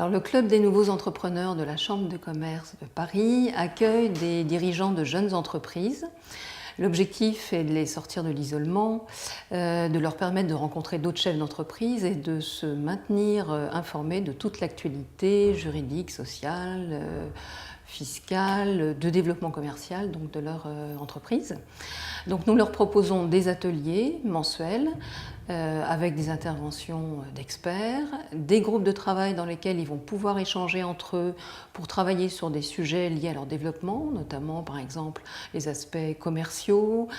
Alors, le Club des nouveaux entrepreneurs de la Chambre de commerce de Paris accueille des dirigeants de jeunes entreprises. L'objectif est de les sortir de l'isolement, de leur permettre de rencontrer d'autres chefs d'entreprise et de se maintenir informés de toute l'actualité juridique, sociale, fiscale, de développement commercial donc de leur entreprise. Donc nous leur proposons des ateliers mensuels avec des interventions d'experts, des groupes de travail dans lesquels ils vont pouvoir échanger entre eux pour travailler sur des sujets liés à leur développement, notamment par exemple les aspects commerciaux,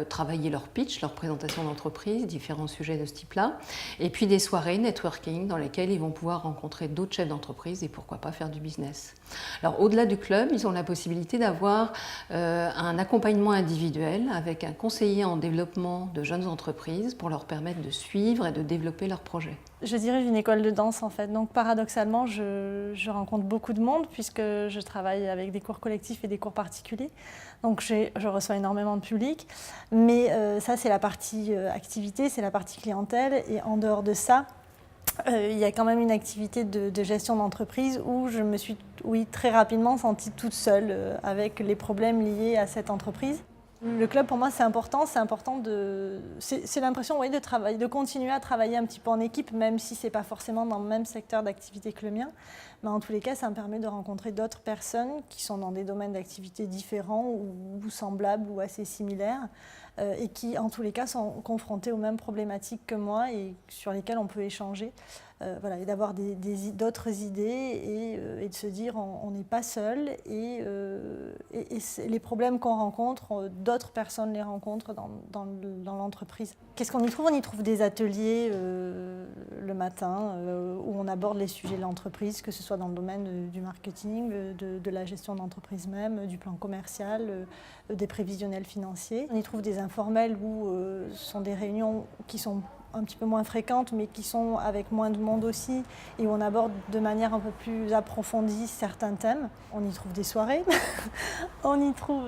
travailler leur pitch, leur présentation d'entreprise, différents sujets de ce type-là, et puis des soirées networking dans lesquelles ils vont pouvoir rencontrer d'autres chefs d'entreprise et pourquoi pas faire du business. Alors au-delà du club, ils ont la possibilité d'avoir un accompagnement individuel avec un conseiller en développement de jeunes entreprises pour leur permettre de suivre et de développer leurs projets. Je dirige une école de danse en fait, donc paradoxalement je rencontre beaucoup de monde puisque je travaille avec des cours collectifs et des cours particuliers, donc je reçois énormément de public, mais ça c'est la partie activité, c'est la partie clientèle, et en dehors de ça, il y a quand même une activité de gestion d'entreprise où je me suis très rapidement sentie toute seule avec les problèmes liés à cette entreprise. Le club pour moi c'est important c'est l'impression de travailler, de continuer à travailler un petit peu en équipe, même si c'est pas forcément dans le même secteur d'activité que le mien, mais en tous les cas ça me permet de rencontrer d'autres personnes qui sont dans des domaines d'activité différents ou semblables ou assez similaires, et qui en tous les cas sont confrontés aux mêmes problématiques que moi et sur lesquelles on peut échanger, voilà, et d'avoir d'autres idées et de se dire on n'est pas seul, et les problèmes qu'on rencontre, d'autres personnes les rencontrent dans l'entreprise. Qu'est-ce qu'on y trouve? On y trouve des ateliers le matin où on aborde les sujets de l'entreprise, que ce soit dans le domaine du marketing, de la gestion d'entreprise même, du plan commercial, des prévisionnels financiers. On y trouve des informels où ce sont des réunions qui sont un petit peu moins fréquentes, mais qui sont avec moins de monde aussi, et où on aborde de manière un peu plus approfondie certains thèmes. On y trouve des soirées, on y trouve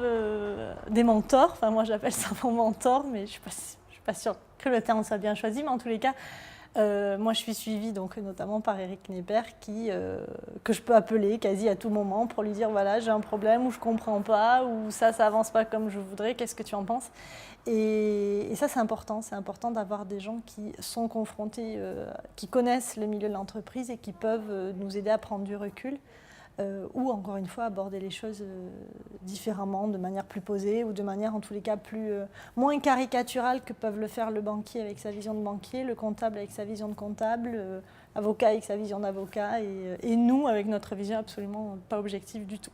des mentors, enfin moi j'appelle ça mon mentor, mais je suis pas sûre que le terme soit bien choisi, mais en tous les cas, moi je suis suivie donc, notamment par Eric Knepper que je peux appeler quasi à tout moment pour lui dire voilà j'ai un problème, ou je comprends pas, ou ça avance pas comme je voudrais, qu'est-ce que tu en penses? Et ça c'est important d'avoir des gens qui sont confrontés, qui connaissent le milieu de l'entreprise et qui peuvent nous aider à prendre du recul. Ou encore une fois aborder les choses différemment, de manière plus posée, ou de manière en tous les cas moins caricaturale que peuvent le faire le banquier avec sa vision de banquier, le comptable avec sa vision de comptable, l'avocat avec sa vision d'avocat, et nous avec notre vision absolument pas objective du tout.